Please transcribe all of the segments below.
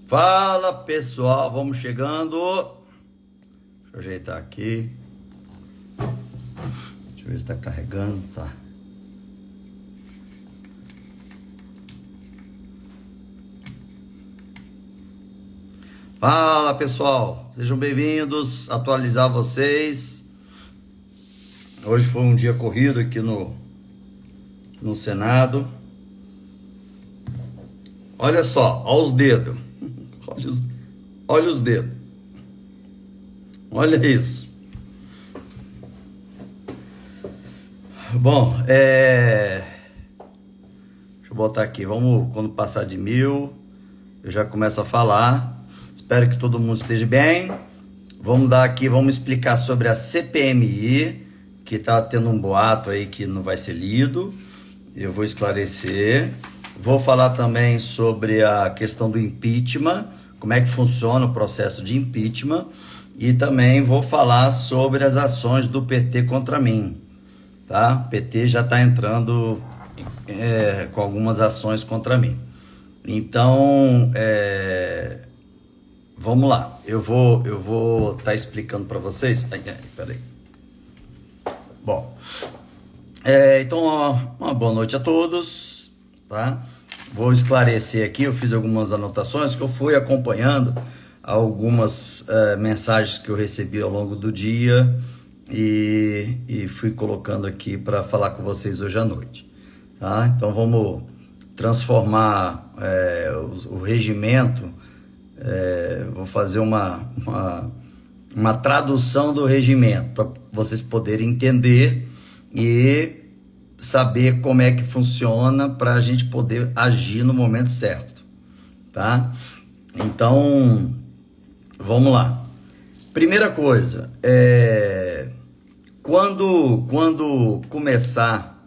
Fala pessoal, vamos chegando. Deixa eu ajeitar aqui. Deixa eu ver se tá carregando, tá. Fala pessoal, sejam bem-vindos. Atualizar vocês. Hoje foi um dia corrido aqui no Senado. Olha só, olha os dedos. Olha os dedos. Olha isso. Bom, deixa eu botar aqui. Vamos, quando passar de 1000, eu já começo a falar. Espero que todo mundo esteja bem. Vamos dar aqui, vamos explicar sobre a CPMI, que está tendo um boato aí que não vai ser lido. Eu vou esclarecer. Vou falar também sobre a questão do impeachment, como é que funciona o processo de impeachment, e também vou falar sobre as ações do PT contra mim, tá? O PT já está entrando com algumas ações contra mim. Então, vamos lá. Eu vou estar explicando para vocês. Peraí. Bom, então, uma boa noite a todos. Tá? Vou esclarecer aqui, eu fiz algumas anotações que eu fui acompanhando algumas mensagens que eu recebi ao longo do dia e fui colocando aqui para falar com vocês hoje à noite. Tá? Então vamos transformar o regimento, vou fazer uma tradução do regimento para vocês poderem entender e saber como é que funciona para a gente poder agir no momento certo, tá? Então, vamos lá. Primeira coisa, quando começar,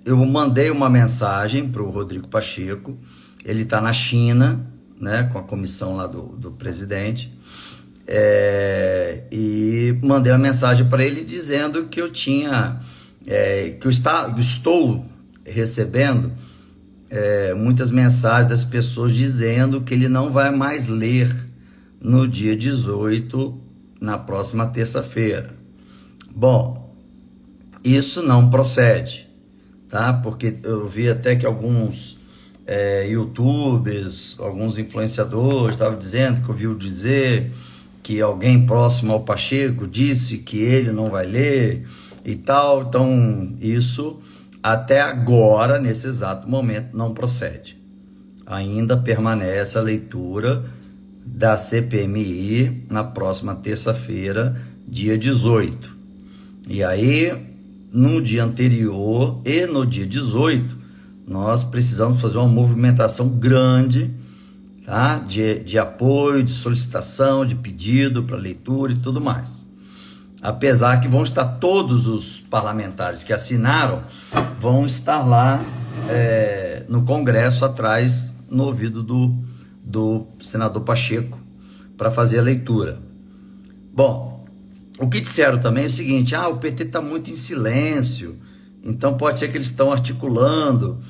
eu mandei uma mensagem para o Rodrigo Pacheco, ele está na China, né, com a comissão lá do presidente, e mandei uma mensagem para ele dizendo que eu tinha... que eu estou recebendo muitas mensagens das pessoas dizendo que ele não vai mais ler no dia 18, na próxima terça-feira. Bom, isso não procede, tá? Porque eu vi até que alguns youtubers, alguns influenciadores estavam dizendo que ouviu dizer que alguém próximo ao Pacheco disse que ele não vai ler e tal. Então isso até agora, nesse exato momento, não procede. Ainda permanece a leitura da CPMI na próxima terça-feira, dia 18. E aí, no dia anterior e no dia 18, nós precisamos fazer uma movimentação grande, tá? de apoio, de solicitação, de pedido para leitura e tudo mais. Apesar que vão estar todos os parlamentares que assinaram, vão estar lá no Congresso, atrás, no ouvido do senador Pacheco, para fazer a leitura. Bom, o que disseram também é o seguinte: o PT está muito em silêncio, então pode ser que eles estão articulando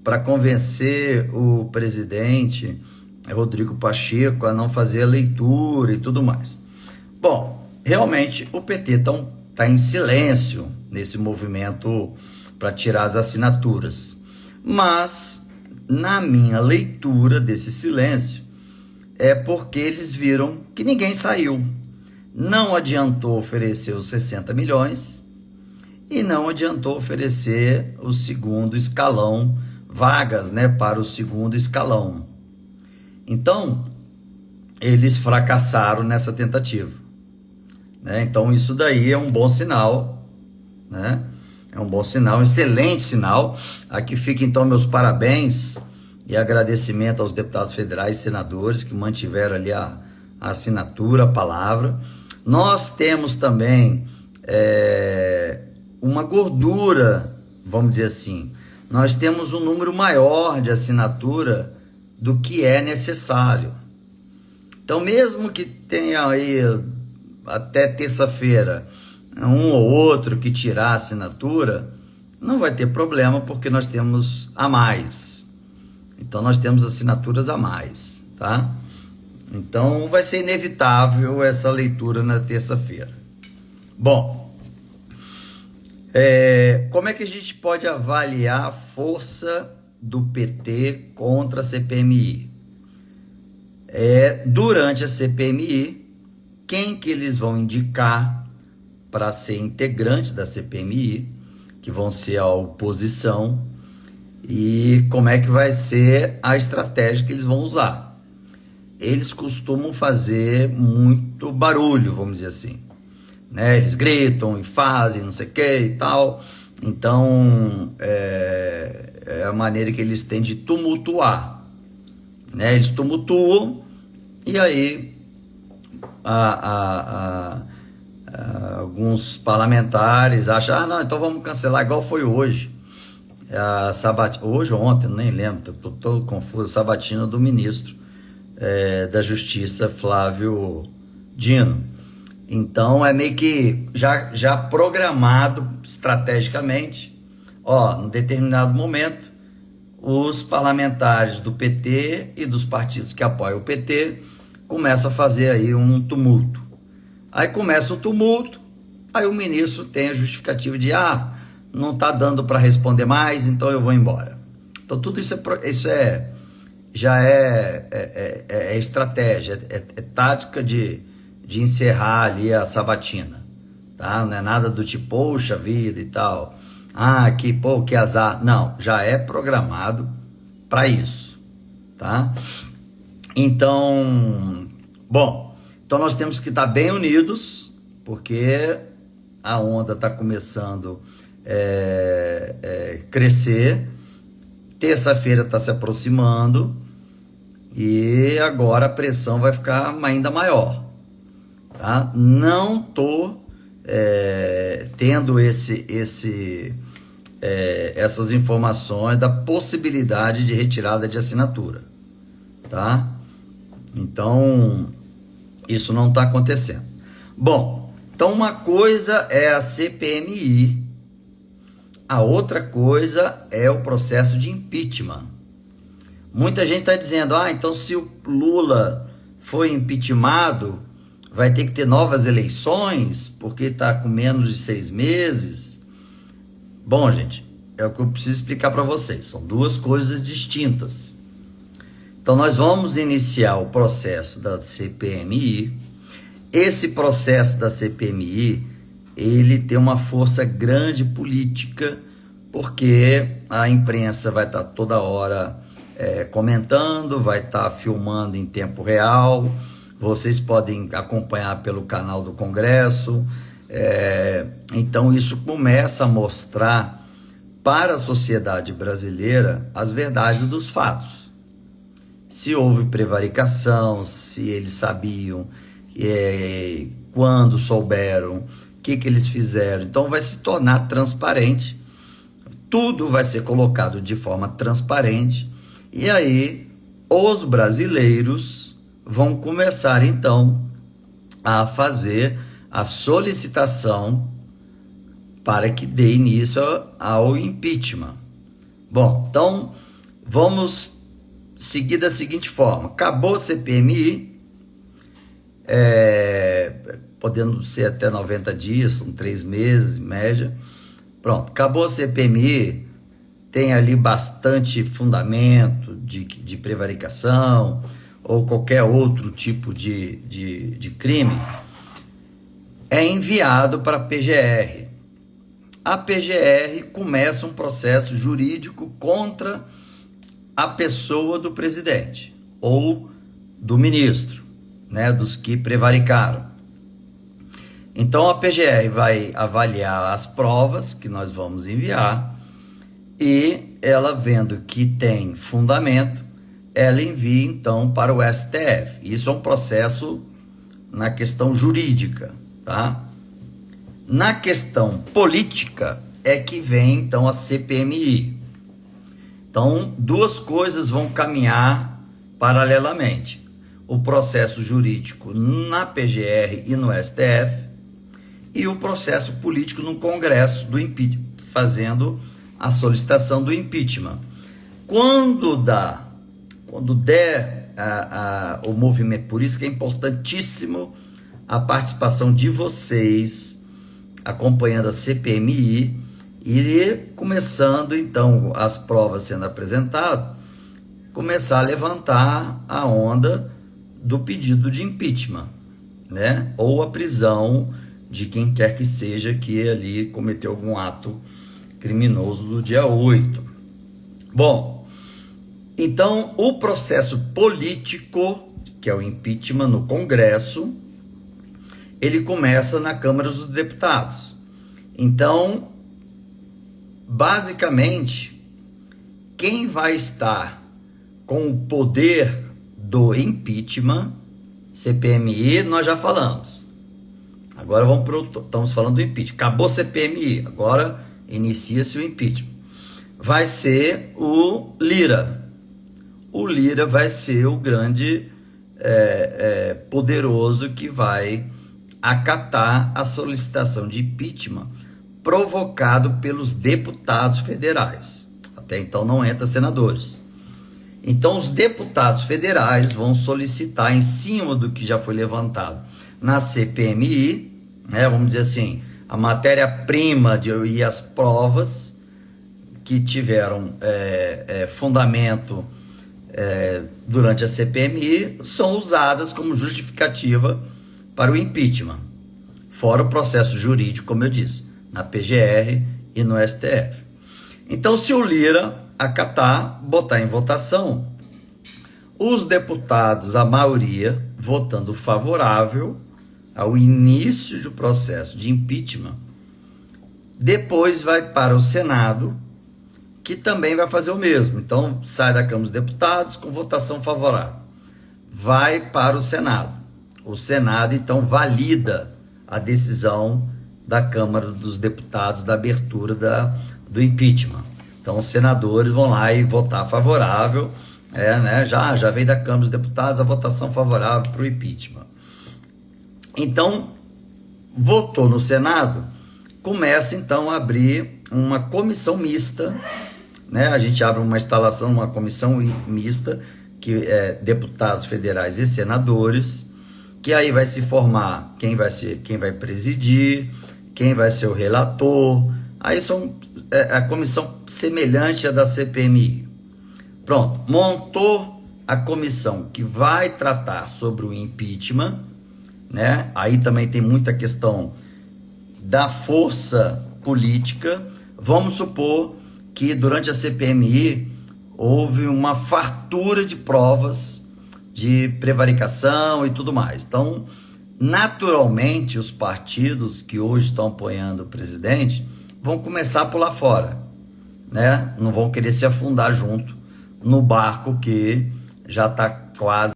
para convencer o presidente Rodrigo Pacheco a não fazer a leitura e tudo mais. Bom, realmente o PT está em silêncio nesse movimento para tirar as assinaturas. Mas, na minha leitura desse silêncio, é porque eles viram que ninguém saiu. Não adiantou oferecer os 60 milhões e não adiantou oferecer o segundo escalão, vagas, né, para o segundo escalão. Então, eles fracassaram nessa tentativa. Então isso daí é um bom sinal, né? É um bom sinal, um excelente sinal. Aqui fica então meus parabéns e agradecimento aos deputados federais e senadores que mantiveram ali a assinatura, a palavra. Nós temos também uma gordura, vamos dizer assim. Nós temos um número maior de assinatura do que é necessário. Então, mesmo que tenha aí até terça-feira um ou outro que tirar a assinatura, não vai ter problema, porque nós temos a mais. Então nós temos assinaturas a mais, tá? Então vai ser inevitável essa leitura na terça-feira. Bom, como é que a gente pode avaliar a força do PT contra a CPMI? Durante a CPMI, quem que eles vão indicar para ser integrante da CPMI, que vão ser a oposição, e como é que vai ser a estratégia que eles vão usar. Eles costumam fazer muito barulho, vamos dizer assim, né? Eles gritam e fazem não sei o que e tal, então é a maneira que eles têm de tumultuar, né? Eles tumultuam e aí alguns parlamentares acham, não, então vamos cancelar, igual foi hoje, hoje ou ontem, nem lembro, estou todo confuso, a sabatina do ministro da Justiça, Flávio Dino. Então é meio que já programado estrategicamente, em determinado momento, os parlamentares do PT e dos partidos que apoiam o PT começam a fazer aí um tumulto. Aí começa o tumulto, aí o ministro tem a justificativa de, não está dando para responder mais, então eu vou embora. Então tudo isso já é estratégia, é tática de encerrar ali a sabatina, tá? Não é nada do tipo, poxa vida e tal, que azar. Não, já é programado para isso, tá? Então, então nós temos que estar bem unidos, porque a onda está começando crescer, terça-feira está se aproximando e agora a pressão vai ficar ainda maior, tá? Não estou tendo essas informações da possibilidade de retirada de assinatura, tá? Então isso não está acontecendo. Bom, então uma coisa é a CPMI, a outra coisa é o processo de impeachment. Muita gente está dizendo, então se o Lula foi impeachmentado, vai ter que ter novas eleições, porque está com menos de 6 meses. Bom, gente, é o que eu preciso explicar para vocês, são duas coisas distintas. Então nós vamos iniciar o processo da CPMI. Esse processo da CPMI, ele tem uma força grande política, porque a imprensa vai estar toda hora comentando, vai estar filmando em tempo real, vocês podem acompanhar pelo canal do Congresso, então isso começa a mostrar para a sociedade brasileira as verdades dos fatos. Se houve prevaricação, se eles sabiam, quando souberam, o que eles fizeram. Então vai se tornar transparente, tudo vai ser colocado de forma transparente, e aí os brasileiros vão começar então a fazer a solicitação para que dê início ao impeachment. Bom, então vamos seguir da seguinte forma: acabou a CPMI, podendo ser até 90 dias, são 3 meses em média. Pronto, acabou a CPMI, tem ali bastante fundamento de prevaricação ou qualquer outro tipo de crime, é enviado para a PGR. A PGR começa um processo jurídico contra a pessoa do presidente ou do ministro, né, dos que prevaricaram. Então a PGR vai avaliar as provas que nós vamos enviar e ela, vendo que tem fundamento, ela envia então para o STF. Isso é um processo na questão jurídica, tá? Na questão política é que vem então a CPMI. Então, duas coisas vão caminhar paralelamente: o processo jurídico na PGR e no STF, e o processo político no Congresso do impeachment, fazendo a solicitação do impeachment. Quando der o movimento. Por isso que é importantíssimo a participação de vocês acompanhando a CPMI e começando então as provas sendo apresentadas, começar a levantar a onda do pedido de impeachment, né? Ou a prisão de quem quer que seja que ali cometeu algum ato criminoso do dia 8. Bom, então o processo político, que é o impeachment no Congresso, ele começa na Câmara dos Deputados. Então, basicamente, quem vai estar com o poder do impeachment, CPMI, nós já falamos. Agora estamos falando do impeachment. Acabou a CPMI, agora inicia-se o impeachment. Vai ser o Lira. O Lira vai ser o grande poderoso que vai acatar a solicitação de impeachment provocado pelos deputados federais. Até então não entra senadores. Então os deputados federais vão solicitar, em cima do que já foi levantado na CPMI, né, vamos dizer assim, a matéria-prima e as provas que tiveram fundamento durante a CPMI são usadas como justificativa para o impeachment, fora o processo jurídico, como eu disse, na PGR e no STF. Então, se o Lira acatar, botar em votação, os deputados, a maioria, votando favorável ao início do processo de impeachment, depois vai para o Senado, que também vai fazer o mesmo. Então, sai da Câmara dos Deputados com votação favorável. Vai para o Senado. O Senado, então, valida a decisão da Câmara dos Deputados da abertura do impeachment. Então, os senadores vão lá e votar favorável, né? Já veio da Câmara dos Deputados a votação favorável para o impeachment. Então, votou no Senado, começa, então, a abrir uma comissão mista, né? A gente abre uma instalação, uma comissão mista, que é deputados federais e senadores, que aí vai se formar quem vai presidir, quem vai ser o relator. Aí são a comissão semelhante à da CPMI. Pronto, montou a comissão que vai tratar sobre o impeachment, né? Aí também tem muita questão da força política. Vamos supor que durante a CPMI houve uma fartura de provas de prevaricação e tudo mais. Então, naturalmente, os partidos que hoje estão apoiando o presidente vão começar a pular fora, né? Não vão querer se afundar junto no barco que já está quase.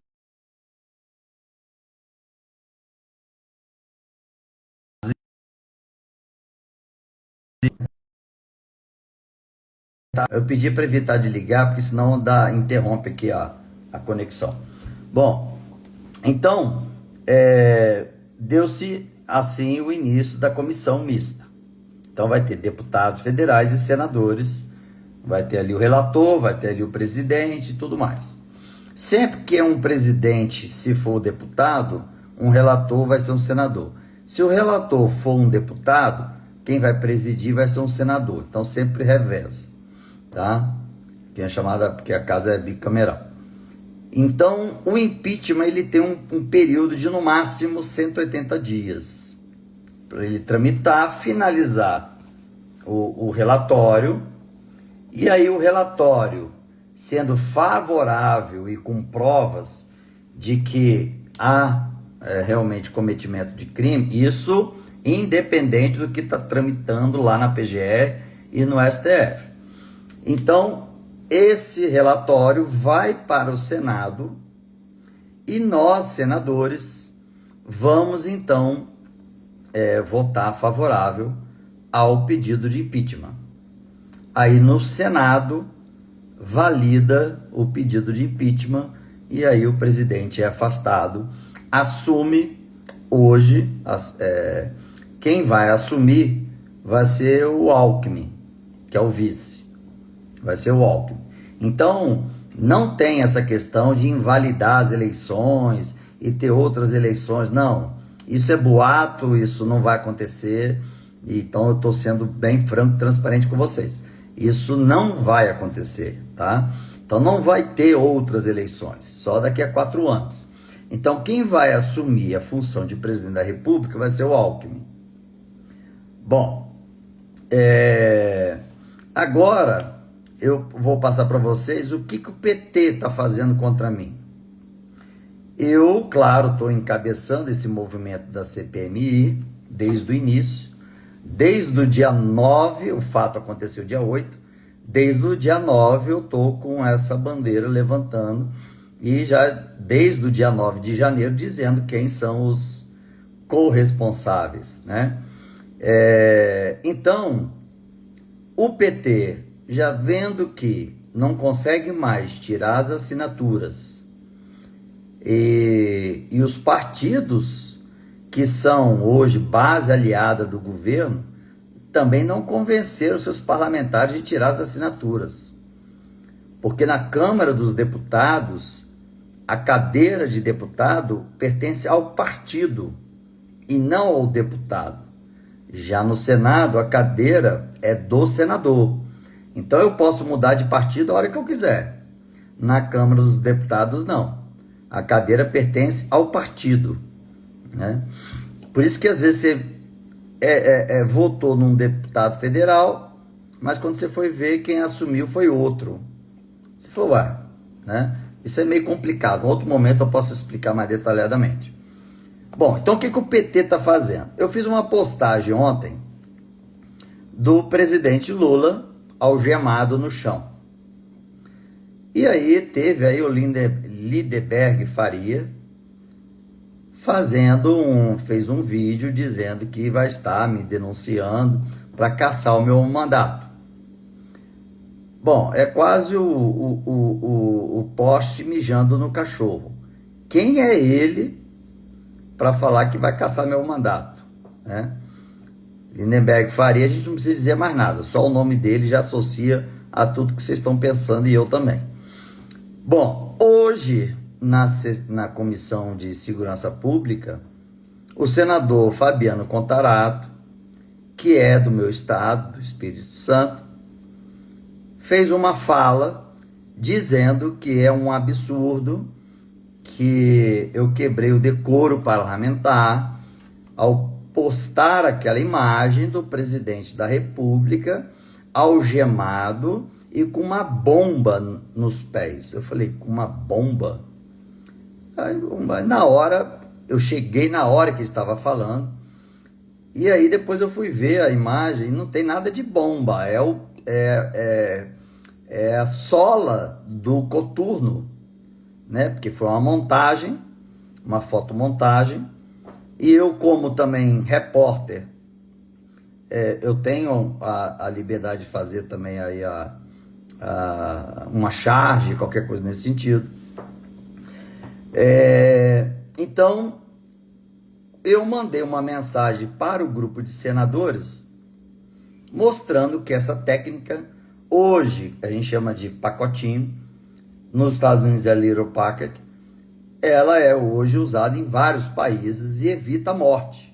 Eu pedi para evitar de ligar, porque senão interrompe aqui a conexão. Bom, então, deu-se assim o início da comissão mista. Então vai ter deputados federais e senadores, vai ter ali o relator, vai ter ali o presidente e tudo mais. Sempre que é um presidente, se for o deputado, um relator vai ser um senador. Se o relator for um deputado, quem vai presidir vai ser um senador. Então sempre reveza, tá? Que é chamada, porque a casa é bicameral. Então o impeachment ele tem um período de no máximo 180 dias para ele tramitar, finalizar o relatório, e aí o relatório sendo favorável e com provas de que há realmente cometimento de crime, isso independente do que está tramitando lá na PGR e no STF. Então, esse relatório vai para o Senado e nós, senadores, vamos então votar favorável ao pedido de impeachment. Aí no Senado valida o pedido de impeachment e aí o presidente é afastado. Assume hoje, quem vai assumir vai ser o Alckmin, que é o vice. Vai ser o Alckmin. Então, Não tem essa questão de invalidar as eleições e ter outras eleições, não. Isso é boato, isso não vai acontecer, então eu estou sendo bem franco e transparente com vocês. Isso não vai acontecer, tá? Então não vai ter outras eleições, só daqui a 4 anos. Então quem vai assumir a função de presidente da República vai ser o Alckmin. Bom, agora eu vou passar para vocês o que o PT está fazendo contra mim. Eu, claro, estou encabeçando esse movimento da CPMI desde o início, desde o dia 9, o fato aconteceu dia 8, desde o dia 9 eu estou com essa bandeira levantando e já desde o dia 9 de janeiro dizendo quem são os corresponsáveis, né? Então, o PT, já vendo que não consegue mais tirar as assinaturas e os partidos que são hoje base aliada do governo também não convenceram seus parlamentares de tirar as assinaturas. Porque na Câmara dos Deputados, a cadeira de deputado pertence ao partido e não ao deputado. Já no Senado, a cadeira é do senador. Então eu posso mudar de partido a hora que eu quiser. Na Câmara dos Deputados, não. A cadeira pertence ao partido, né? Por isso que às vezes você votou num deputado federal, mas quando você foi ver, quem assumiu foi outro. Você falou, né? Isso é meio complicado. Em outro momento eu posso explicar mais detalhadamente. Bom, então o que o PT está fazendo? Eu fiz uma postagem ontem do presidente Lula algemado no chão. E aí teve aí o Lindeberg Faria fez um vídeo dizendo que vai estar me denunciando para caçar o meu mandato. Bom, é quase o poste mijando no cachorro. Quem é ele para falar que vai caçar meu mandato, né? Lindeberg Faria, a gente não precisa dizer mais nada, só o nome dele já associa a tudo que vocês estão pensando e eu também. Bom, hoje na Comissão de Segurança Pública, o senador Fabiano Contarato, que é do meu estado, do Espírito Santo, fez uma fala dizendo que é um absurdo que eu quebrei o decoro parlamentar ao postar aquela imagem do presidente da República algemado e com uma bomba nos pés. Eu falei, com uma bomba? Aí, na hora, eu cheguei na hora que ele estava falando, e aí depois eu fui ver a imagem, e não tem nada de bomba, é a sola do coturno, né? Porque foi uma montagem, uma fotomontagem, e eu, como também repórter, eu tenho a liberdade de fazer também aí uma charge, qualquer coisa nesse sentido. Então, eu mandei uma mensagem para o grupo de senadores mostrando que essa técnica, hoje a gente chama de pacotinho, nos Estados Unidos é little packet, ela é hoje usada em vários países e evita a morte.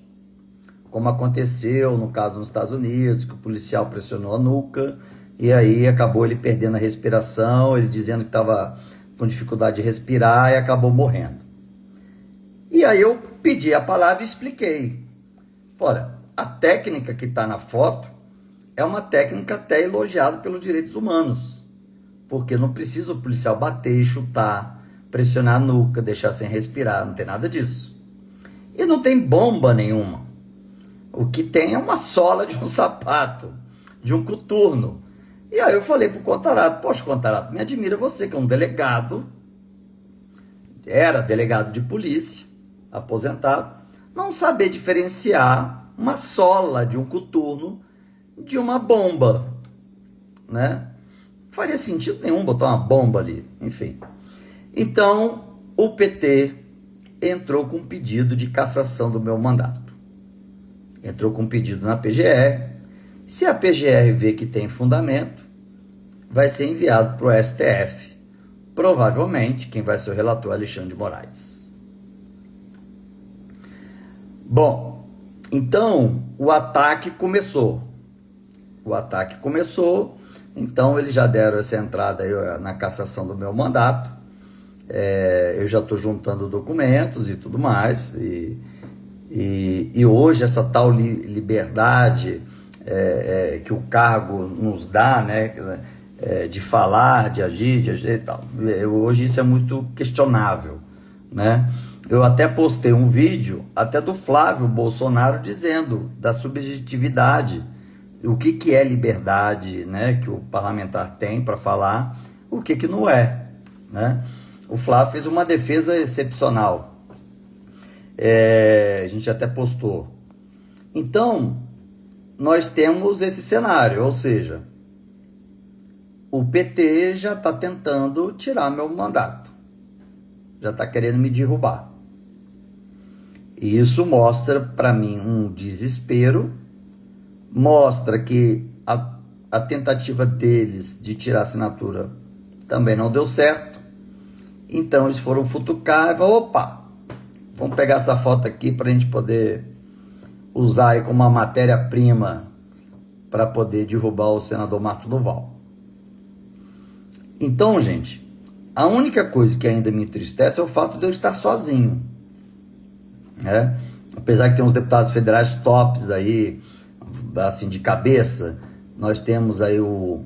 Como aconteceu no caso nos Estados Unidos, que o policial pressionou a nuca e aí acabou ele perdendo a respiração, ele dizendo que estava com dificuldade de respirar e acabou morrendo. E aí eu pedi a palavra e expliquei. Olha, a técnica que está na foto é uma técnica até elogiada pelos direitos humanos, porque não precisa o policial bater, chutar, pressionar a nuca, deixar sem respirar, não tem nada disso. E não tem bomba nenhuma. O que tem é uma sola de um sapato, de um coturno. E aí eu falei pro Contarato, poxa, Contarato, me admira você, que é um delegado, era delegado de polícia, aposentado, não saber diferenciar uma sola de um coturno de uma bomba, né? Não faria sentido nenhum botar uma bomba ali, enfim. Então, o PT entrou com um pedido de cassação do meu mandato. Entrou com um pedido na PGR. Se a PGR vê que tem fundamento, vai ser enviado para o STF. provavelmente quem vai ser o relator é Alexandre de Moraes. Bom, então o ataque começou. Então eles já deram essa entrada aí na cassação do meu mandato. Eu já estou juntando documentos e tudo mais. E hoje essa tal liberdade que o cargo nos dá, né, de falar, de agir e tal, hoje isso é muito questionável, né? Eu até postei um vídeo até do Flávio Bolsonaro dizendo da subjetividade, o que é liberdade, né, que o parlamentar tem para falar, o que não é, né? O Flávio fez uma defesa excepcional. A gente até postou. Então, nós temos esse cenário, ou seja, o PT já está tentando tirar meu mandato, já está querendo me derrubar. E isso mostra para mim um desespero, mostra que a tentativa deles de tirar a assinatura também não deu certo. Então eles foram futucar e falaram, opa, vamos pegar essa foto aqui para a gente poder usar aí como uma matéria-prima para poder derrubar o senador Marcos Duval. Então, gente, a única coisa que ainda me entristece é o fato de eu estar sozinho, né? Apesar que tem uns deputados federais tops aí, assim, de cabeça, nós temos aí o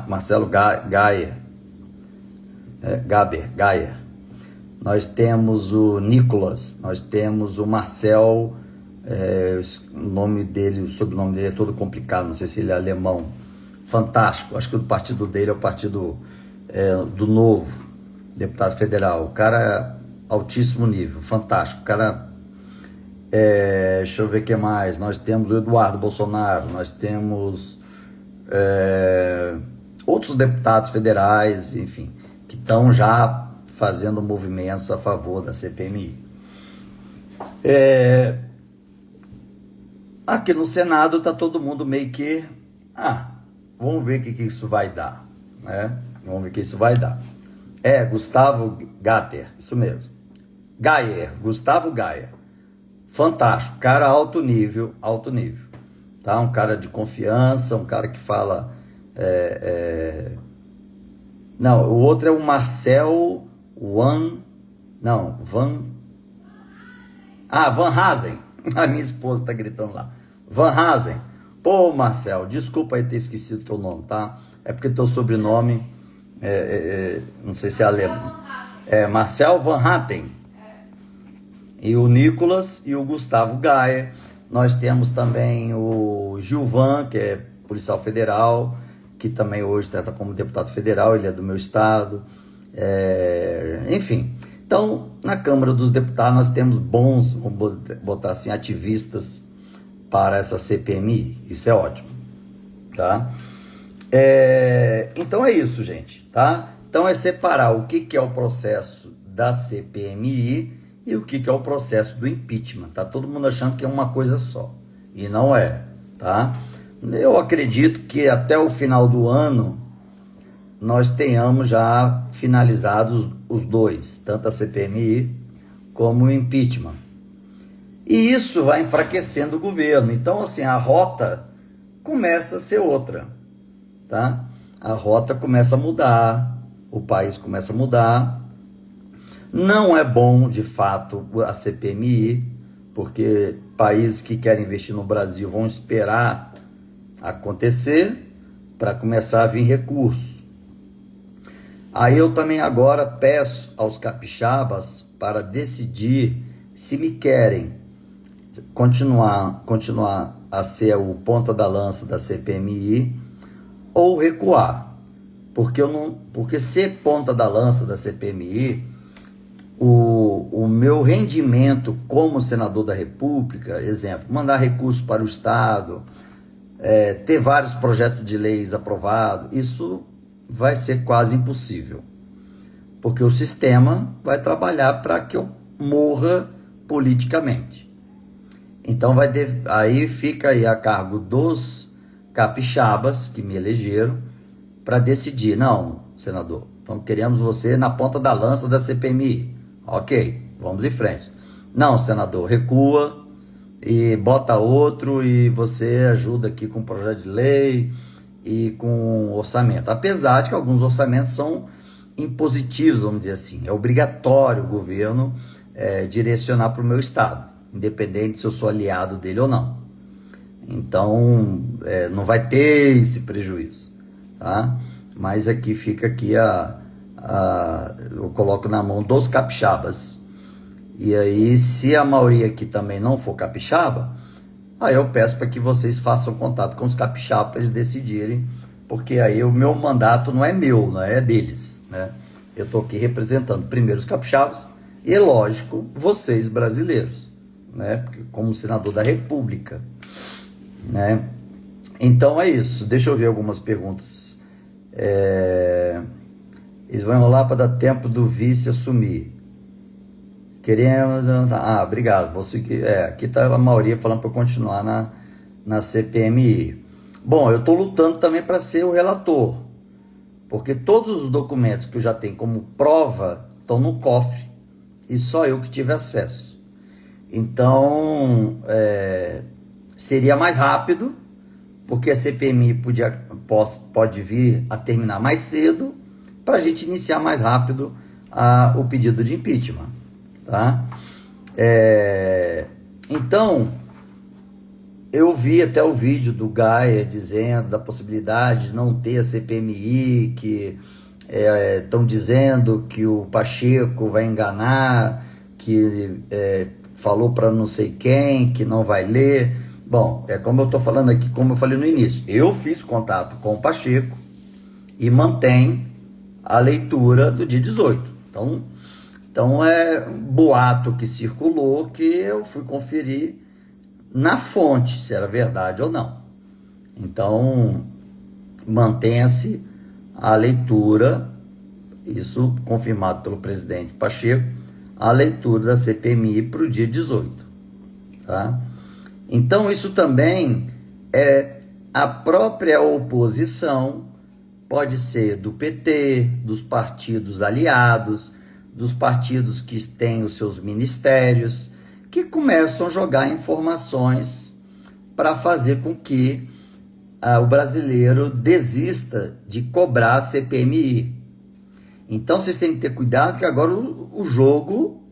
Marcelo Gayer, Gayer, nós temos o Nicolas, nós temos o Marcel, o sobrenome dele é todo complicado, não sei se ele é alemão, fantástico, acho que o partido dele é o partido do Novo, deputado federal, o cara é altíssimo nível, fantástico, o cara, deixa eu ver o que mais, nós temos o Eduardo Bolsonaro, nós temos outros deputados federais, enfim, que estão já fazendo movimentos a favor da CPMI. Aqui no Senado está todo mundo meio que, vamos ver o que isso vai dar, né? Vamos ver o que isso vai dar. Gustavo Gatter, isso mesmo. Gustavo Gayer. Fantástico, cara alto nível, tá? Um cara de confiança, um cara que fala... Não, o outro é o Marcel Van Hazen. A minha esposa tá gritando lá. Van Hazen. Pô, Marcel, desculpa aí ter esquecido o teu nome, tá? É porque teu sobrenome, não sei se é alemão. Marcel Van Hatten. E o Nicolas e o Gustavo Gayer. Nós temos também o Gilvan, que é policial federal, que também hoje está como deputado federal, ele é do meu estado. Enfim, então, na Câmara dos Deputados nós temos bons, vamos botar assim, ativistas para essa CPMI. Isso é ótimo, tá? Então é isso, gente, tá? Então é separar o que é o processo da CPMI e o que é o processo do impeachment. Tá todo mundo achando que é uma coisa só, e não é, tá? Eu acredito que até o final do ano nós tenhamos já finalizados os dois, tanto a CPMI como o impeachment. E isso vai enfraquecendo o governo. Então, assim, a rota começa a ser outra, tá? A rota começa a mudar, o país começa a mudar. Não é bom, de fato, a CPMI, porque países que querem investir no Brasil vão esperar acontecer para começar a vir recursos. Aí eu também agora peço aos capixabas para decidir se me querem continuar a ser o ponta da lança da CPMI ou recuar. Porque ser ponta da lança da CPMI, o meu rendimento como senador da República, exemplo, mandar recursos para o Estado, ter vários projetos de leis aprovados, isso vai ser quase impossível, porque o sistema vai trabalhar para que eu morra politicamente. Então aí fica aí a cargo dos capixabas que me elegeram, para decidir. Não, senador, então queremos você na ponta da lança da CPMI. Ok, vamos em frente. Não, senador, recua e bota outro e você ajuda aqui com projeto de lei e com orçamento. Apesar de que alguns orçamentos são impositivos, vamos dizer assim. É obrigatório o governo direcionar para o meu estado, independente se eu sou aliado dele ou não. Então, não vai ter esse prejuízo, tá? Mas aqui fica aqui eu coloco na mão dos capixabas. E aí, se a maioria aqui também não for capixaba, aí eu peço para que vocês façam contato com os capixabas para eles decidirem, porque aí o meu mandato não é meu, né? É deles, né? Eu estou aqui representando primeiro os capixabas e, lógico, vocês brasileiros, né? Porque, como senador da República, né? Então é isso. Deixa eu ver algumas perguntas. Eles vão enrolar para dar tempo do vice assumir. Queremos... obrigado. Aqui está a maioria falando para eu continuar na CPMI. Bom, eu estou lutando também para ser o relator, porque todos os documentos que eu já tenho como prova estão no cofre e só eu que tive acesso. Então, seria mais rápido, porque a CPMI pode vir a terminar mais cedo, para a gente iniciar mais rápido o pedido de impeachment. Tá? Então, eu vi até o vídeo do Gaia dizendo da possibilidade de não ter a CPMI, que estão dizendo que o Pacheco vai enganar, que falou para não sei quem, que não vai ler. Bom, como eu estou falando aqui, como eu falei no início, eu fiz contato com o Pacheco e mantém a leitura do dia 18. Então é boato que circulou que eu fui conferir na fonte se era verdade ou não. Então mantenha-se a leitura, isso confirmado pelo presidente Pacheco, a leitura da CPMI para o dia 18. Tá? Então isso também a própria oposição, pode ser do PT, dos partidos aliados, dos partidos que têm os seus ministérios, que começam a jogar informações para fazer com que o brasileiro desista de cobrar a CPMI. Então vocês têm que ter cuidado, que agora o jogo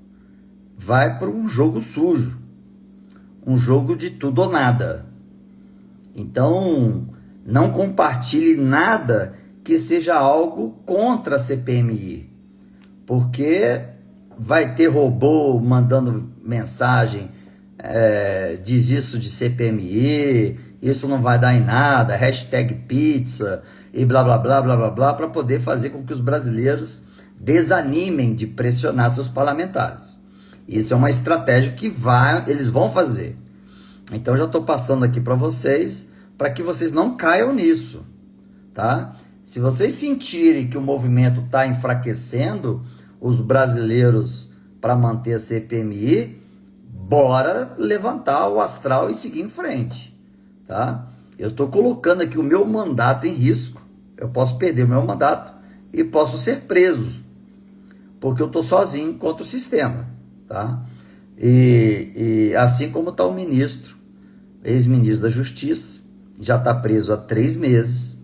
vai para um jogo sujo, um jogo de tudo ou nada. Então não compartilhe nada que seja algo contra a CPMI, porque vai ter robô mandando mensagem, diz isso de CPMI, isso não vai dar em nada, hashtag pizza e blá blá blá blá blá blá, para poder fazer com que os brasileiros desanimem de pressionar seus parlamentares. Isso é uma estratégia que eles vão fazer. Então já estou passando aqui para vocês, para que vocês não caiam nisso, tá? Se vocês sentirem que o movimento está enfraquecendo os brasileiros para manter a CPMI, bora levantar o astral e seguir em frente, tá? Eu estou colocando aqui o meu mandato em risco. Eu posso perder o meu mandato e posso ser preso, porque eu estou sozinho contra o sistema, tá? E assim como está o ministro, ex-ministro da Justiça, já está preso há 3 meses.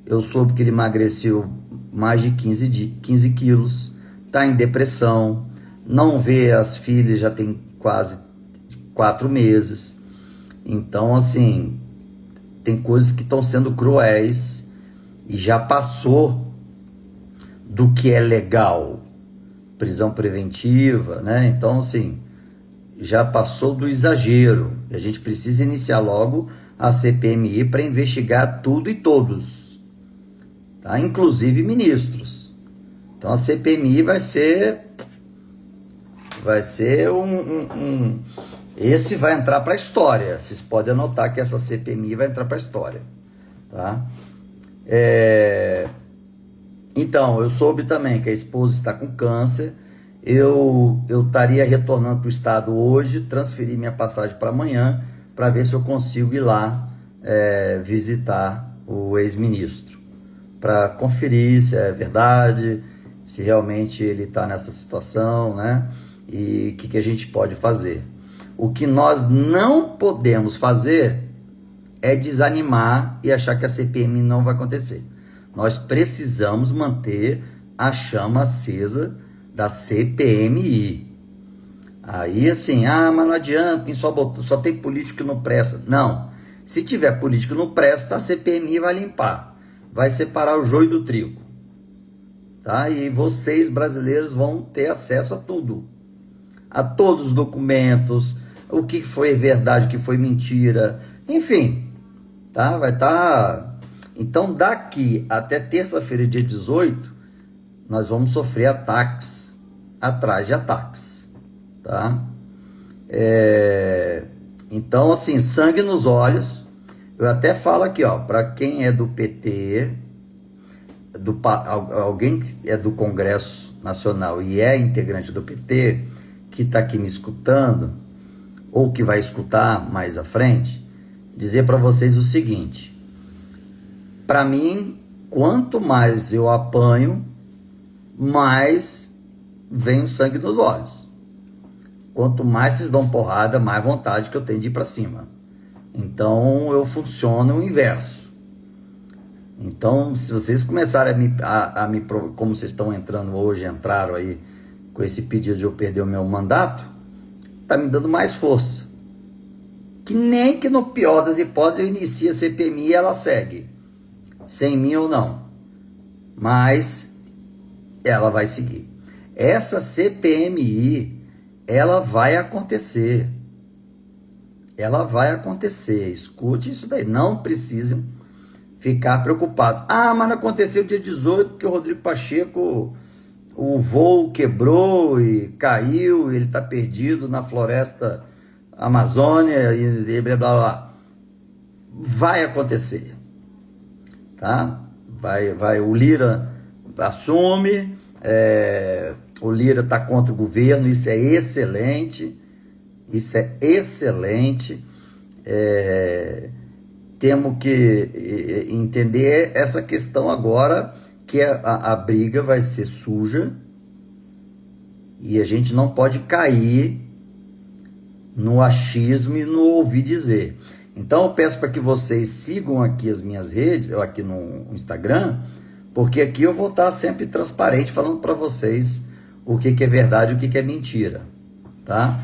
Eu soube que ele emagreceu mais de 15 quilos, está em depressão, não vê as filhas já tem quase 4 meses. Então, assim, tem coisas que estão sendo cruéis e já passou do que é legal. Prisão preventiva, né? Então, assim, já passou do exagero. A gente precisa iniciar logo a CPMI para investigar tudo e todos, tá? Inclusive ministros. Então a CPMI vai ser esse vai entrar para a história. Vocês podem anotar que essa CPMI vai entrar para a história, tá? Então, eu soube também que a esposa está com câncer. Eu estaria retornando para o estado hoje, transferir minha passagem para amanhã, para ver se eu consigo ir lá visitar o ex-ministro, para conferir se é verdade, se realmente ele está nessa situação, né? E o que a gente pode fazer. O que nós não podemos fazer é desanimar e achar que a CPMI não vai acontecer. Nós precisamos manter a chama acesa da CPMI. Aí assim, mas não adianta, só tem político que não presta. Não, se tiver político que não presta, a CPMI vai limpar, vai separar o joio do trigo. Tá? E vocês, brasileiros, vão ter acesso a tudo. A todos os documentos, o que foi verdade, o que foi mentira, enfim, tá? Vai estar... Então, daqui até terça-feira, dia 18, nós vamos sofrer ataques atrás de ataques, tá? Então, assim, sangue nos olhos. Eu até falo aqui, ó, para quem é do PT, alguém que é do Congresso Nacional e é integrante do PT, que está aqui me escutando, ou que vai escutar mais à frente, dizer para vocês o seguinte: para mim, quanto mais eu apanho, mais vem o sangue nos olhos. Quanto mais vocês dão porrada, mais vontade que eu tenho de ir para cima. Então eu funciono o inverso. Então, se vocês começarem como vocês estão entrando hoje, entraram aí com esse pedido de eu perder o meu mandato, tá me dando mais força. Que nem que no pior das hipóteses eu inicie a CPMI e ela segue, sem mim ou não. Mas ela vai seguir. Essa CPMI, ela vai acontecer. Ela vai acontecer. Escute isso daí. Não precisam ficar preocupados. Mas não aconteceu dia 18 porque o Rodrigo Pacheco, o voo quebrou e caiu, ele está perdido na floresta Amazônia e blá blá blá. Vai acontecer, tá? O Lira assume, o Lira está contra o governo, isso é excelente, temos que entender essa questão agora, que a briga vai ser suja e a gente não pode cair no achismo e no ouvir dizer. Então eu peço para que vocês sigam aqui as minhas redes, eu aqui no Instagram, porque aqui eu vou estar sempre transparente falando para vocês o que é verdade e o que é mentira, tá?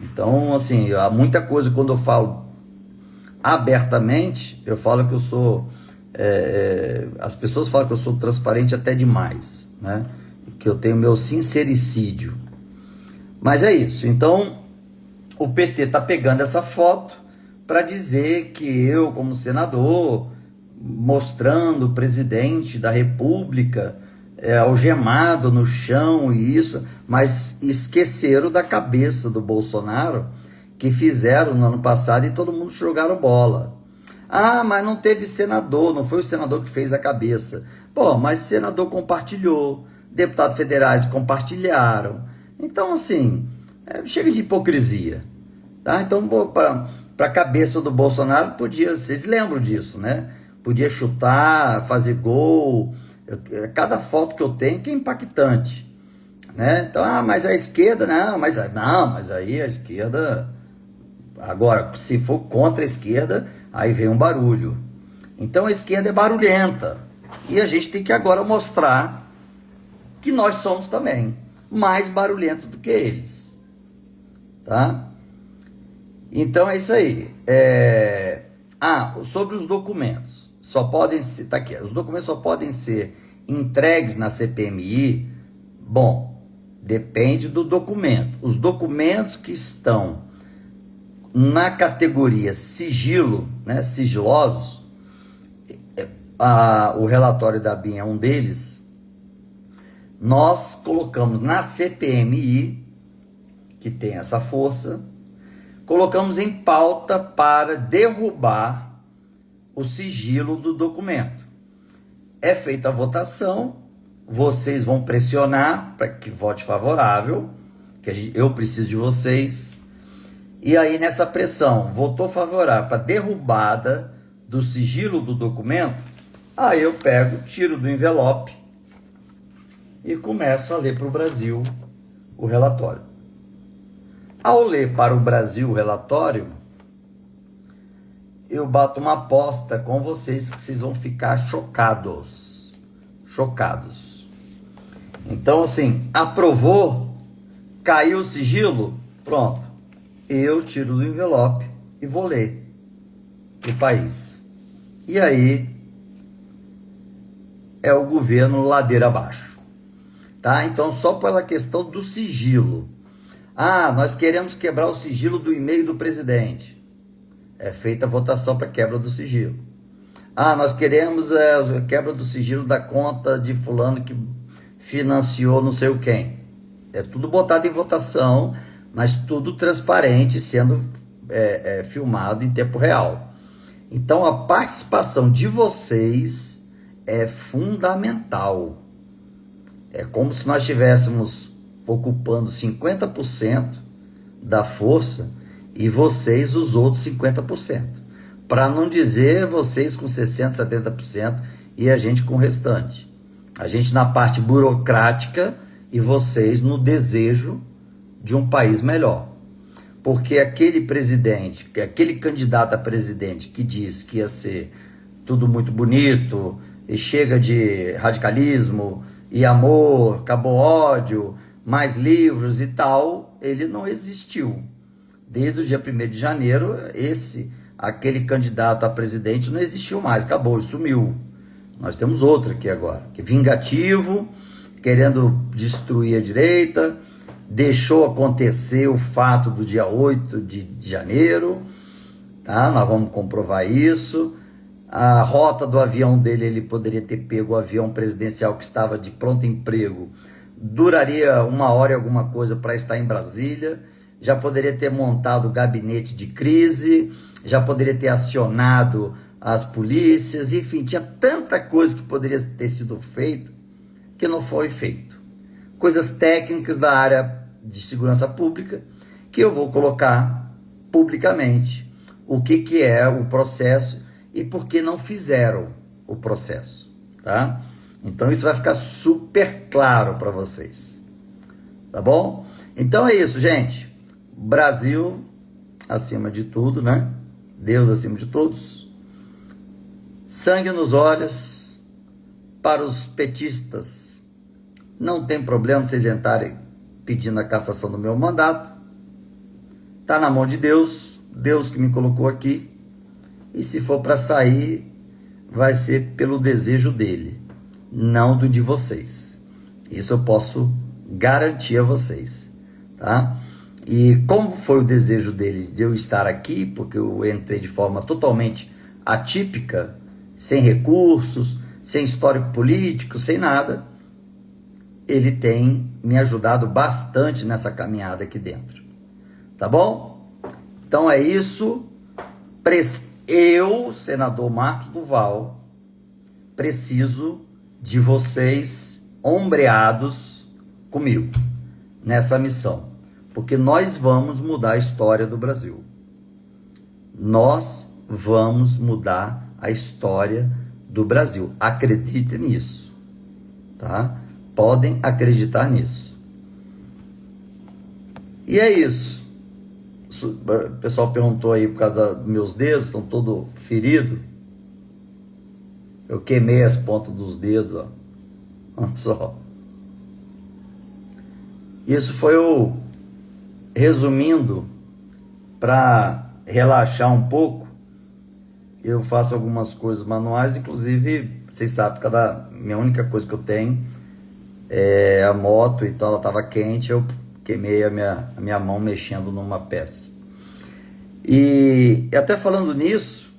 Então, assim, há muita coisa quando eu falo abertamente, eu falo que eu sou... as pessoas falam que eu sou transparente até demais, né? Que eu tenho meu sincericídio. Mas é isso. Então, o PT está pegando essa foto para dizer que eu, como senador, mostrando o presidente da República algemado no chão e isso, mas esqueceram da cabeça do Bolsonaro, que fizeram no ano passado e todo mundo jogaram bola. Mas não teve senador, não foi o senador que fez a cabeça. Mas senador compartilhou, deputados federais compartilharam. Então, assim, chega de hipocrisia, tá? Então, para a cabeça do Bolsonaro, vocês lembram disso, né? Podia chutar, fazer gol. Cada foto que eu tenho que é impactante, né? Então, mas a esquerda, mas aí a esquerda... Agora, se for contra a esquerda, aí vem um barulho. Então a esquerda é barulhenta. E a gente tem que agora mostrar que nós somos também mais barulhentos do que eles. Tá? Então é isso aí. Sobre os documentos. Tá aqui, os documentos só podem ser entregues na CPMI. Bom, depende do documento. Os documentos que estão na categoria sigilo, né, sigilosos, o relatório da BIM é um deles. Nós colocamos na CPMI, que tem essa força, colocamos em pauta para derrubar o sigilo do documento. É feita a votação, vocês vão pressionar para que vote favorável, que eu preciso de vocês. E aí, nessa pressão, votou favorável para derrubada do sigilo do documento, Aí eu pego, tiro do envelope e começo a ler para o Brasil o relatório. Ao ler para o Brasil o relatório, eu bato uma aposta com vocês que vocês vão ficar chocados. Chocados. Então, assim, aprovou, caiu o sigilo, pronto. Eu tiro do envelope e vou ler o país. E aí é o governo ladeira abaixo. Tá? Então, só pela questão do sigilo. Ah, nós queremos quebrar o sigilo do e-mail do presidente. É feita a votação para quebra do sigilo. Ah, nós queremos a quebra do sigilo da conta de fulano que financiou não sei o quem. É tudo botado em votação, mas tudo transparente, sendo filmado em tempo real. Então, a participação de vocês é fundamental. É como se nós estivéssemos ocupando 50% da força e vocês os outros 50%. Para não dizer vocês com 60%, 70% e a gente com o restante. A gente na parte burocrática e vocês no desejo de um país melhor. Porque aquele presidente, aquele candidato a presidente que disse que ia ser tudo muito bonito e chega de radicalismo e amor, acabou ódio, mais livros e tal, ele não existiu. Desde o dia 1º de janeiro, aquele candidato a presidente não existiu mais, acabou, sumiu. Nós temos outro aqui agora, que é vingativo, querendo destruir a direita, deixou acontecer o fato do dia 8 de janeiro, tá? Nós vamos comprovar isso. A rota do avião dele, ele poderia ter pego o avião presidencial que estava de pronto emprego, duraria 1 hora e alguma coisa para estar em Brasília, já poderia ter montado o gabinete de crise, já poderia ter acionado as polícias, enfim, tinha tanta coisa que poderia ter sido feita que não foi feito. Coisas técnicas da área de segurança pública que eu vou colocar publicamente o que é o processo e por que não fizeram o processo, tá? Então isso vai ficar super claro para vocês, tá bom? Então é isso, gente. Brasil acima de tudo, né? Deus acima de todos. Sangue nos olhos. Para os petistas, não tem problema vocês entrarem pedindo a cassação do meu mandato. Tá na mão de Deus, Deus que me colocou aqui. E se for para sair, vai ser pelo desejo dele, não do de vocês. Isso eu posso garantir a vocês, tá? E como foi o desejo dele de eu estar aqui, porque eu entrei de forma totalmente atípica, sem recursos, sem histórico político, sem nada, ele tem me ajudado bastante nessa caminhada aqui dentro. Tá bom? Então é isso. Eu, senador Marcos Duval, preciso de vocês ombreados comigo nessa missão, porque nós vamos mudar a história do Brasil. Nós vamos mudar a história do Brasil. Acredite nisso, tá? Podem acreditar nisso. E é isso. O pessoal perguntou aí por causa dos meus dedos, estão todos feridos. Eu queimei as pontas dos dedos, ó. Olha só. Isso foi o resumindo para relaxar um pouco. Eu faço algumas coisas manuais, inclusive, vocês sabem, cada minha única coisa que eu tenho é a moto, então ela estava quente, eu queimei a minha mão mexendo numa peça. E até falando nisso,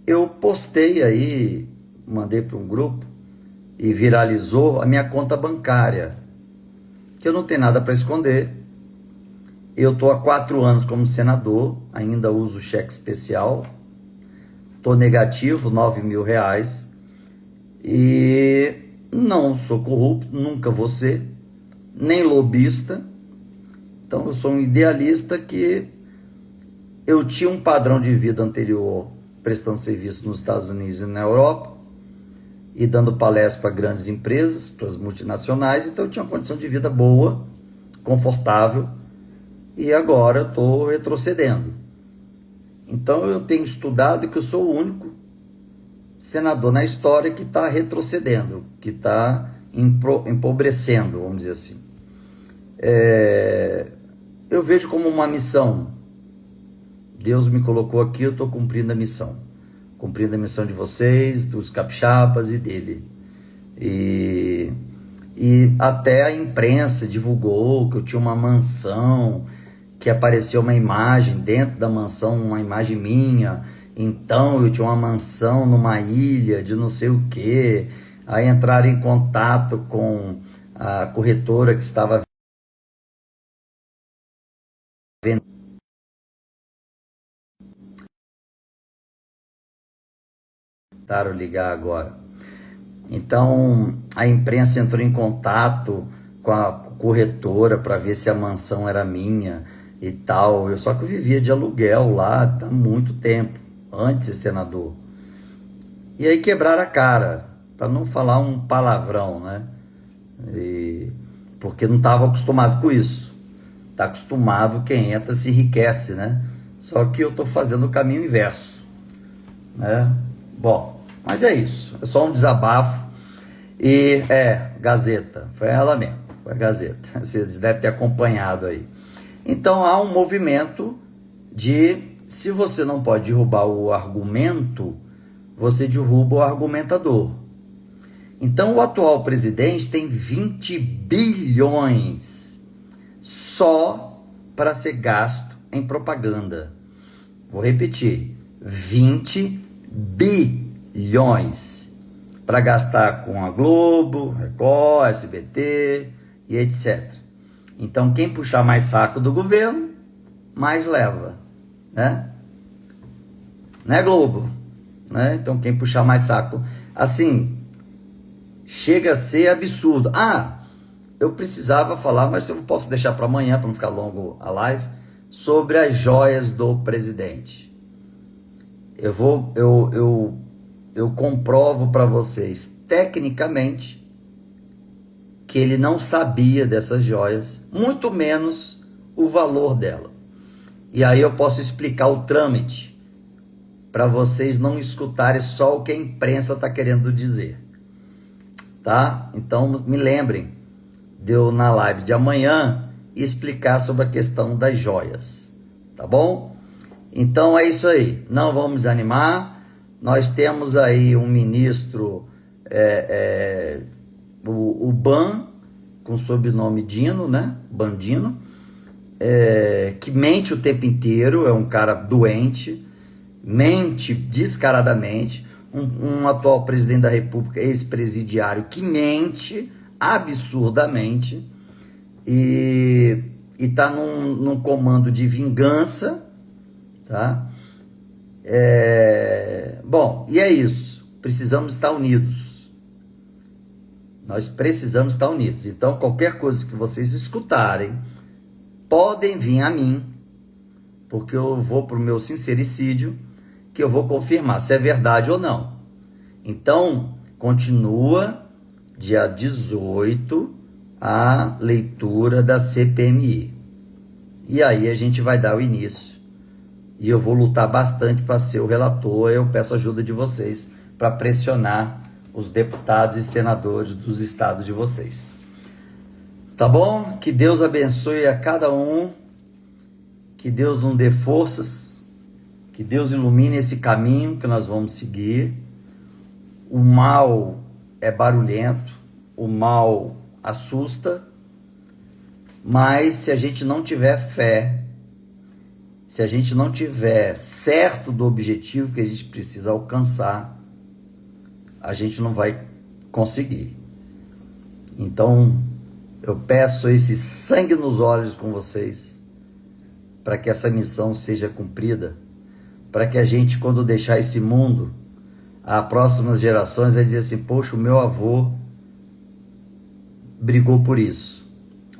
eu postei aí, mandei para um grupo e viralizou a minha conta bancária, que eu não tenho nada para esconder. Eu estou há 4 anos como senador, ainda uso cheque especial, estou negativo, R$9.000, e não sou corrupto, nunca vou ser, nem lobista. Então eu sou um idealista que eu tinha um padrão de vida anterior prestando serviço nos Estados Unidos e na Europa, e dando palestra para grandes empresas, para as multinacionais, então eu tinha uma condição de vida boa, confortável, e agora eu estou retrocedendo. Então eu tenho estudado que eu sou o único senador na história que está retrocedendo, que está empobrecendo, vamos dizer assim. Eu vejo como uma missão. Deus me colocou aqui, eu estou cumprindo a missão. Cumprindo a missão de vocês, dos capixabas e dele. E até a imprensa divulgou que eu tinha uma mansão, que apareceu uma imagem dentro da mansão, uma imagem minha. Então eu tinha uma mansão numa ilha de não sei o quê. Aí entraram em contato com a corretora que estava vendendo. Tentaram ligar agora. Então a imprensa entrou em contato com a corretora para ver se a mansão era minha e tal. Só que eu vivia de aluguel lá há muito tempo, antes de ser senador. E aí quebraram a cara, para não falar um palavrão, né? Porque não estava acostumado com isso. Está acostumado, quem entra se enriquece, né? Só que eu estou fazendo o caminho inverso, né? Bom, mas é isso, é só um desabafo. E Gazeta, foi ela mesmo, foi a Gazeta, vocês devem ter acompanhado aí. Então há um movimento de, se você não pode derrubar o argumento, você derruba o argumentador. Então o atual presidente tem 20 bilhões só para ser gasto em propaganda. Vou repetir, 20 bilhões para gastar com a Globo, Record, SBT e etc. Então quem puxar mais saco do governo, mais leva, né? Né, Globo? Né? Então quem puxar mais saco, assim, chega a ser absurdo. Eu precisava falar, mas eu não posso deixar para amanhã, para não ficar longo a live, sobre as joias do presidente. Eu comprovo para vocês, tecnicamente, que ele não sabia dessas joias, muito menos o valor dela. E aí eu posso explicar o trâmite, para vocês não escutarem só o que a imprensa está querendo dizer. Tá? Então me lembrem de eu na live de amanhã explicar sobre a questão das joias, tá bom? Então é isso aí, não vamos desanimar. Nós temos aí um ministro, o Ban, com sobrenome Dino, né? Bandino, que mente o tempo inteiro, é um cara doente, mente descaradamente. Um atual presidente da República, ex-presidiário, que mente absurdamente e está num comando de vingança, tá? Bom, e é isso. Precisamos estar unidos. Nós precisamos estar unidos. Então, qualquer coisa que vocês escutarem, podem vir a mim, porque eu vou para o meu sincericídio, que eu vou confirmar se é verdade ou não. Então, continua dia 18 a leitura da CPMI. E aí a gente vai dar o início. E eu vou lutar bastante para ser o relator. Eu peço ajuda de vocês para pressionar os deputados e senadores dos estados de vocês. Tá bom? Que Deus abençoe a cada um. Que Deus nos dê forças. Que Deus ilumine esse caminho que nós vamos seguir. O mal é barulhento, o mal assusta, mas se a gente não tiver fé, se a gente não tiver certo do objetivo que a gente precisa alcançar, a gente não vai conseguir. Então, eu peço esse sangue nos olhos com vocês, para que essa missão seja cumprida, para que a gente, quando deixar esse mundo, as próximas gerações vai dizer assim: poxa, o meu avô brigou por isso.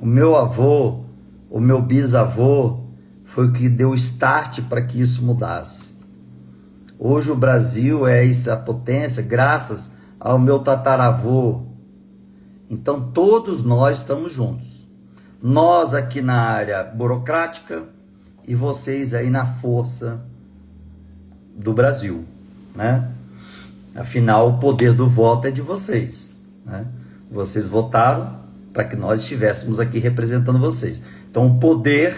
O meu avô, o meu bisavô foi o que deu start para que isso mudasse. Hoje o Brasil é essa potência graças ao meu tataravô. Então todos nós estamos juntos. Nós aqui na área burocrática e vocês aí na força do Brasil, né? Afinal, o poder do voto é de vocês, né? Vocês votaram para que nós estivéssemos aqui representando vocês. Então o poder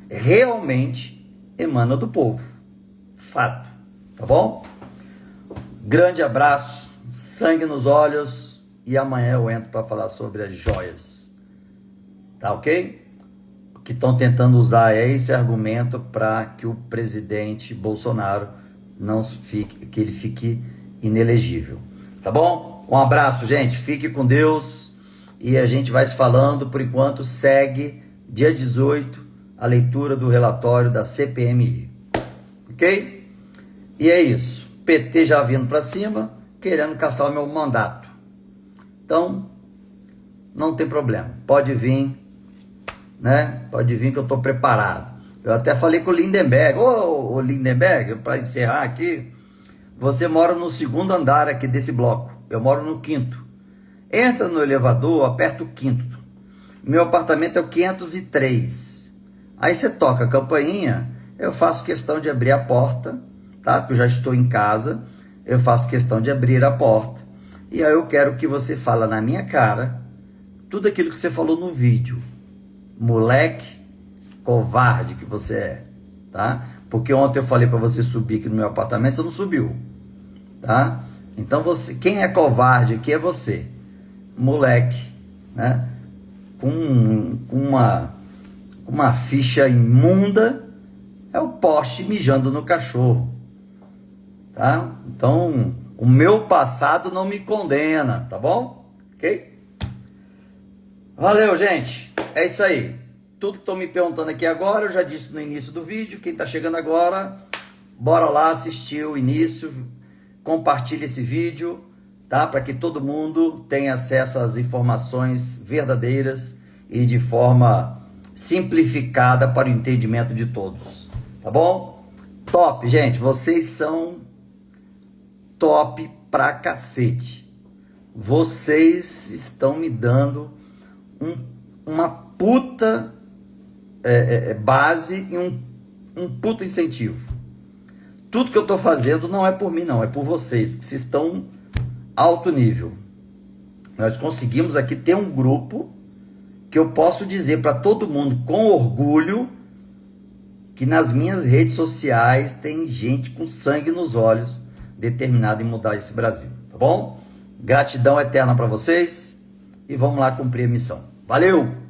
realmente emana do povo. Fato, tá bom? Grande abraço, sangue nos olhos, e amanhã eu entro para falar sobre as joias. Tá ok? Que estão tentando usar esse argumento para que o presidente Bolsonaro não fique, que ele fique inelegível. Tá bom? Um abraço, gente. Fique com Deus e a gente vai se falando. Por enquanto, segue dia 18 a leitura do relatório da CPMI. Ok? E é isso. PT já vindo para cima, querendo caçar o meu mandato. Então, não tem problema. Pode vir, né? Pode vir que eu estou preparado. Eu até falei com o Lindenberg. Ô Lindenberg, para encerrar aqui, você mora no segundo andar aqui desse bloco. Eu moro no quinto. Entra no elevador, aperta o quinto. Meu apartamento é o 503. Aí você toca a campainha, eu faço questão de abrir a porta, tá? Porque eu já estou em casa, eu faço questão de abrir a porta. E aí eu quero que você fale na minha cara tudo aquilo que você falou no vídeo. Moleque covarde que você é, tá? Porque ontem eu falei para você subir aqui no meu apartamento, você não subiu, tá? Então você, quem é covarde aqui é você, moleque, né? Com uma ficha imunda, é o poste mijando no cachorro, tá? Então o meu passado não me condena, tá bom? Ok? Valeu, gente. É isso aí. Tudo que estão me perguntando aqui agora, eu já disse no início do vídeo. Quem está chegando agora, bora lá assistir o início. Compartilhe esse vídeo, tá? Para que todo mundo tenha acesso às informações verdadeiras e de forma simplificada para o entendimento de todos. Tá bom? Top, gente. Vocês são top pra cacete. Vocês estão me dando uma puta base e um puta incentivo. Tudo que eu tô fazendo não é por mim, não, é por vocês, porque vocês estão alto nível. Nós conseguimos aqui ter um grupo que eu posso dizer para todo mundo com orgulho que nas minhas redes sociais tem gente com sangue nos olhos determinada em mudar esse Brasil, tá bom? Gratidão eterna para vocês e vamos lá cumprir a missão. Valeu!